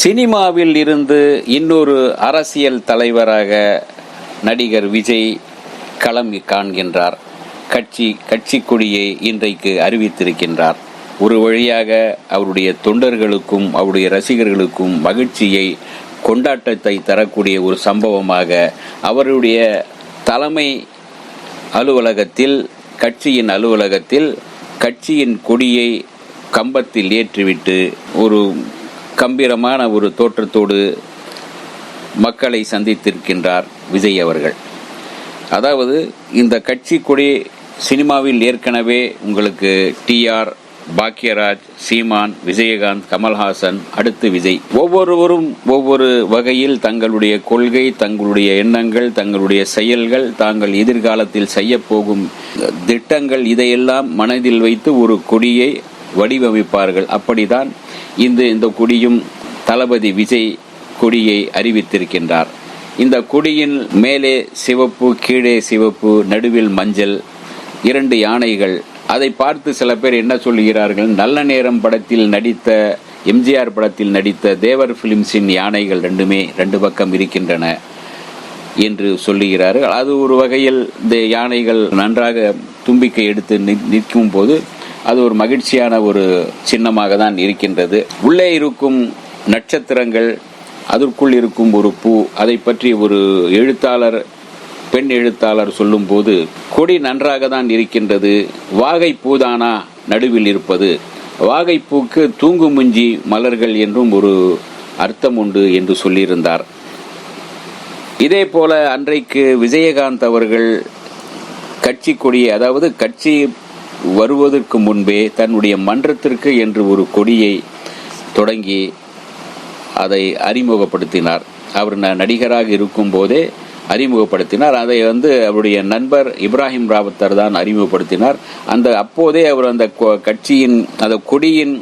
சினிமாவில் இருந்து இன்னொரு அரசியல் தலைவராக நடிகர் விஜய் களம் காண்கின்றார். கட்சி கொடியை இன்றைக்கு அறிவித்திருக்கின்றார். ஒரு வழியாக அவருடைய தொண்டர்களுக்கும் அவருடைய ரசிகர்களுக்கும் மகிழ்ச்சியை, கொண்டாட்டத்தை தரக்கூடிய ஒரு சம்பவமாக அவருடைய தலைமை அலுவலகத்தில், கட்சியின் அலுவலகத்தில் கட்சியின் கொடியை கம்பத்தில் ஏற்றிவிட்டு ஒரு கம்பீரமான ஒரு தோற்றத்தோடு மக்களை சந்தித்திருக்கின்றார் விஜய் அவர்கள். அதாவது இந்த கட்சி கொடி சினிமாவில் ஏற்கனவே உங்களுக்கு டிஆர், பாக்யராஜ், சீமான், விஜயகாந்த், கமல்ஹாசன், அடுத்து விஜய், ஒவ்வொருவரும் ஒவ்வொரு வகையில் தங்களுடைய கொள்கை, தங்களுடைய எண்ணங்கள், தங்களுடைய செயல்கள், தாங்கள் எதிர்காலத்தில் செய்ய போகும் திட்டங்கள், இதையெல்லாம் மனதில் வைத்து ஒரு கொடியை வடிவமைப்பார்கள். அப்படிதான் இந்த கொடியும் தளபதி விஜய் கொடியை அறிவித்திருக்கின்றார். இந்த கொடியின் மேலே சிவப்பு, கீழே சிவப்பு, நடுவில் மஞ்சள், 2 யானைகள். அதை பார்த்து சில பேர் என்ன சொல்லுகிறார்கள், நல்ல நேரம் படத்தில் நடித்த, எம்ஜிஆர் படத்தில் நடித்த தேவர் பிலிம்ஸின் யானைகள் 2 பக்கம் இருக்கின்றன என்று சொல்லுகிறார்கள். அது ஒரு வகையில் இந்த யானைகள் நன்றாக தும்பிக்கை எடுத்து நிற்கும் போது அது ஒரு மகிழ்ச்சியான ஒரு சின்னமாக தான் இருக்கின்றது. உள்ளே இருக்கும் நட்சத்திரங்கள், அதற்குள் இருக்கும் ஒரு பூ, அதை பற்றி ஒரு எழுத்தாளர், பெண் எழுத்தாளர் சொல்லும் போது, கொடி நன்றாக தான் இருக்கின்றது, வாகை பூதானா நடுவில் இருப்பது, வாகைப்பூக்கு தூங்குமுஞ்சி மலர்கள் என்றும் ஒரு அர்த்தம் உண்டு என்று சொல்லியிருந்தார். இதே போல அன்றைக்கு விஜயகாந்த் அவர்கள் கட்சி கொடியை, அதாவது கட்சி வருவதற்கு முன்பே தன்னுடைய மன்றத்திற்கு என்று ஒரு கொடியை தொடங்கி அதை அறிமுகப்படுத்தினார். அவர் நடிகராக இருக்கும் போதே அறிமுகப்படுத்தினார். அதை அவருடைய நண்பர் இப்ராஹிம் ராவத்தர் தான் அறிமுகப்படுத்தினார். அப்போதே அவர் அந்த கட்சியின், அந்த கொடியின்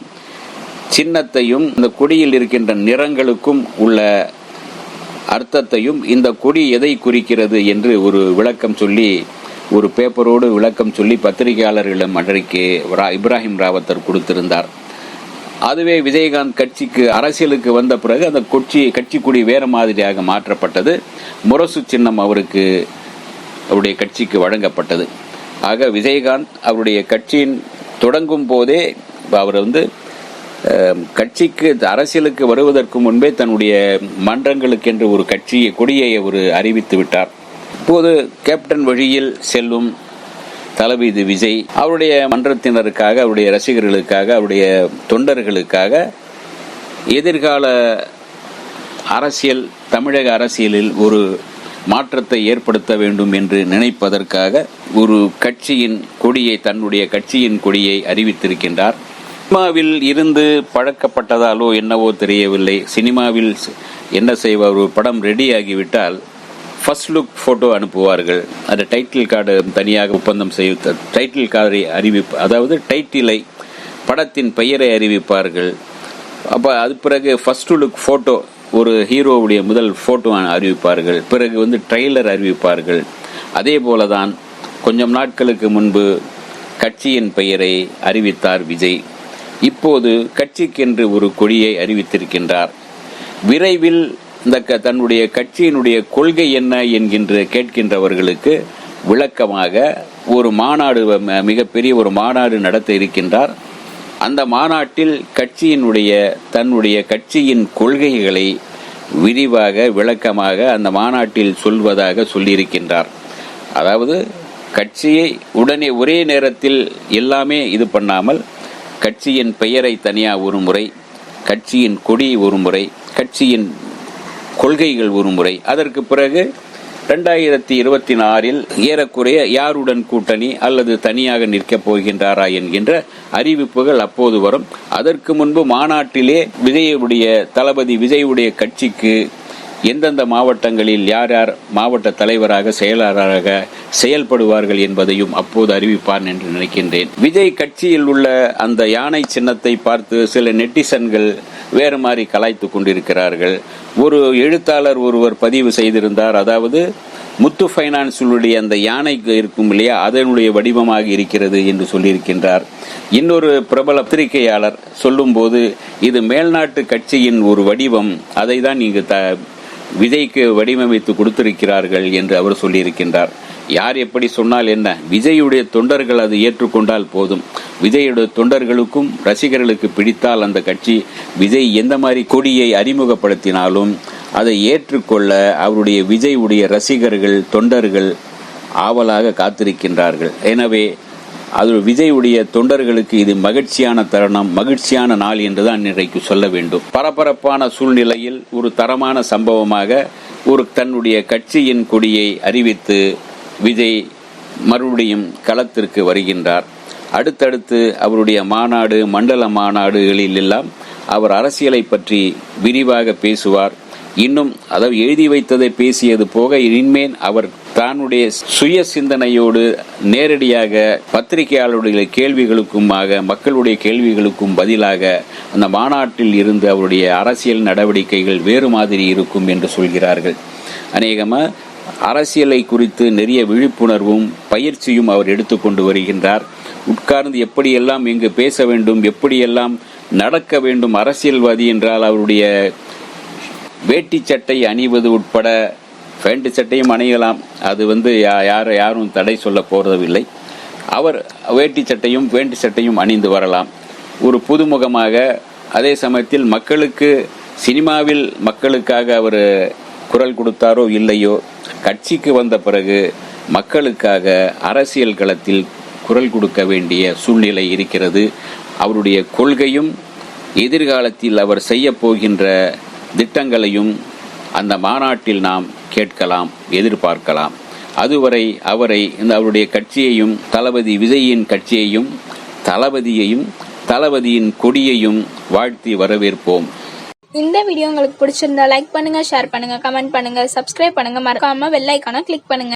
சின்னத்தையும், அந்த கொடியில் இருக்கின்ற நிறங்களுக்கும் உள்ள அர்த்தத்தையும், இந்த கொடி எதை குறிக்கிறது என்று ஒரு விளக்கம் சொல்லி, ஒரு பேப்பரோடு விளக்கம் சொல்லி பத்திரிகையாளர்களிடம் அன்றைக்கு இப்ராஹிம் ராவத்தர் கொடுத்திருந்தார். அதுவே விஜயகாந்த் கட்சிக்கு, அரசியலுக்கு வந்த பிறகு அந்த கட்சி கொடி வேறு மாதிரியாக மாற்றப்பட்டது. முரசு சின்னம் அவருடைய கட்சிக்கு வழங்கப்பட்டது. ஆக விஜயகாந்த் அவருடைய கட்சியின் தொடங்கும் போதே அவர் கட்சிக்கு, அரசியலுக்கு வருவதற்கு முன்பே தன்னுடைய மன்றங்களுக்கு என்று ஒரு கொடியை அவர் அறிவித்து விட்டார். இப்போது கேப்டன் வழியில் செல்லும் தளபதி விஜய் அவருடைய மன்றத்தினருக்காக, அவருடைய ரசிகர்களுக்காக, அவருடைய தொண்டர்களுக்காக எதிர்கால அரசியல், தமிழக அரசியலில் ஒரு மாற்றத்தை ஏற்படுத்த வேண்டும் என்று நினைப்பதற்காக ஒரு கட்சியின் கொடியை, தன்னுடைய கட்சியின் கொடியை அறிவித்திருக்கின்றார். சினிமாவில் இருந்து பழக்கப்பட்டதாலோ என்னவோ தெரியவில்லை, சினிமாவில் என்ன செய்வார், ஒரு படம் ரெடி ஆகிவிட்டால் ஃபர்ஸ்ட் லுக் போட்டோ அனுப்புவார்கள். அது டைட்டில் கார்டு தனியாக ஒப்பந்தம் செய்து டைட்டில் கார்டை அதாவது டைட்டிலை, படத்தின் பெயரை அறிவிப்பார்கள். அப்போ அது பிறகு ஃபர்ஸ்ட் லுக் போட்டோ, ஒரு ஹீரோவுடைய முதல் போட்டோ அறிவிப்பார்கள். பிறகு ட்ரெய்லர் அறிவிப்பார்கள். அதே போலதான் கொஞ்சம் நாட்களுக்கு முன்பு கட்சியின் பெயரை அறிவித்தார் விஜய். இப்போது கட்சிக்கென்று ஒரு கொடியை அறிவித்திருக்கின்றார். விரைவில் தன்னுடைய கட்சியினுடைய கொள்கை என்ன என்கின்ற கேட்கின்றவர்களுக்கு விளக்கமாக ஒரு மாநாடு, மிகப்பெரிய ஒரு மாநாடு நடத்த இருக்கின்றார். அந்த மாநாட்டில் தன்னுடைய கட்சியின் கொள்கைகளை விரிவாக, விளக்கமாக அந்த மாநாட்டில் சொல்வதாக சொல்லியிருக்கின்றார். அதாவது கட்சியை உடனே ஒரே நேரத்தில் எல்லாமே இது பண்ணாமல், கட்சியின் பெயரை தனியாக ஒரு முறை, கட்சியின் கொடி ஒரு முறை, கட்சியின் கொள்கைகள் ஒரு முறை, அதற்கு பிறகு 2026 ஏறக்குறைய யாருடன் கூட்டணி அல்லது தனியாக நிற்கப் போகின்றாரா என்கின்ற அறிவிப்புகள் அப்போது வரும். அதற்கு முன்பு மாநாட்டிலே தளபதி விஜயுடைய கட்சிக்கு எந்தெந்த மாவட்டங்களில் யார் யார் மாவட்ட தலைவராக, செயலாளராக செயல்படுவார்கள் என்பதையும் அப்போது அறிவிப்பார் என்று நினைக்கின்றேன். விஜய் கட்சியில் உள்ள அந்த யானை சின்னத்தை பார்த்து சில நெட்டிசன்கள் வேறு மாதிரி கலாய்த்து கொண்டிருக்கிறார்கள். ஒரு எழுத்தாளர் ஒருவர் பதிவு செய்திருந்தார். அதாவது முத்து ஃபைனான்ஸுடைய அந்த யானை இருக்கும் இல்லையா, அதனுடைய வடிவமாக இருக்கிறது என்று சொல்லியிருக்கின்றார். இன்னொரு பிரபல பத்திரிகையாளர் சொல்லும்போது இது மேல்நாட்டு கட்சியின் ஒரு வடிவம், அதை தான் இங்கு விஜய்க்கு வடிவமைத்து கொடுத்திருக்கிறார்கள் என்று அவர் சொல்லியிருக்கின்றார். யார் எப்படி சொன்னால் என்ன, விஜயுடைய தொண்டர்கள் அதை ஏற்றுக்கொண்டால் போதும். விஜயுடைய தொண்டர்களுக்கும் ரசிகர்களுக்கு பிடித்தால் அந்த கட்சி விஜய் எந்த மாதிரி கொடியை அறிமுகப்படுத்தினாலும் அதை ஏற்றுக்கொள்ள அவருடைய விஜயுடைய ரசிகர்கள் தொண்டர்கள் ஆவலாக காத்திருக்கின்றார்கள். எனவே அது விஜயுடைய தொண்டர்களுக்கு இது மகிழ்ச்சியான தருணம், மகிழ்ச்சியான நாள் என்றுதான் இன்றைக்கு சொல்ல வேண்டும். பரபரப்பான சூழ்நிலையில் ஒரு தரமான சம்பவமாக ஒரு தன்னுடைய கட்சியின் கொடியை அறிவித்து விஜய் மறுபடியும் களத்திற்கு வருகின்றார். அடுத்தடுத்து அவருடைய மாநாடு, மண்டல மாநாடுகளில் எல்லாம் அவர் அரசியலை பற்றி விரிவாக பேசுவார். இன்னும் அதாவது எழுதி வைத்ததை பேசியது போக இனிமேல் அவர் தன்னுடைய சுய சிந்தனையோடு நேரடியாக பத்திரிகையாளருடைய கேள்விகளுக்குமாக மக்களுடைய கேள்விகளுக்கும் பதிலாக அந்த மாநாட்டில் இருந்து அவருடைய அரசியல் நடவடிக்கைகள் வேறு மாதிரி இருக்கும் என்று சொல்கிறார்கள். அநேகமாக அரசியலை குறித்து நிறைய விழிப்புணர்வும் பயிற்சியும் அவர் எடுத்துக்கொண்டு வருகின்றார். உட்கார்ந்து எப்படியெல்லாம் இங்கு பேச வேண்டும், எப்படியெல்லாம் நடக்க வேண்டும். அரசியல்வாதி என்றால் அவருடைய வேட்டி சட்டை அணிவது உட்பட பேண்ட் சட்டையும் அணியலாம், அது யாரும் தடை சொல்ல போறதில்லை. அவர் வேட்டி சட்டையும் பேண்ட் சட்டையும் அணிந்து வரலாம் ஒரு புதுமுகமாக. அதே சமயத்தில் மக்களுக்கு சினிமாவில் மக்களுக்காக அவர் குரல் கொடுத்தாரோ இல்லையோ, கட்சிக்கு வந்த பிறகு மக்களுக்காக அரசியல் களத்தில் குரல் கொடுக்க வேண்டிய சூழ்நிலை இருக்கிறது. அவருடைய கொள்கையும் எதிர்காலத்தில் அவர் செய்ய போகின்ற திட்டங்களையும் அந்த மாநாட்டில் நாம் கேட்கலாம், எதிர்பார்க்கலாம். அதுவரை அவருடைய கட்சியையும் தளபதி விஜயின் கட்சியையும் தளபதியின் கொடியையும் வாழ்த்தி வரவேற்போம். இந்த வீடியோ உங்களுக்கு பிடிச்சிருந்தா லைக் பண்ணுங்க, ஷேர் பண்ணுங்க, கமெண்ட் பண்ணுங்க, சப்ஸ்கிரைப் பண்ணுங்க, மறக்காம பெல் ஐகானை கிளிக் பண்ணுங்க.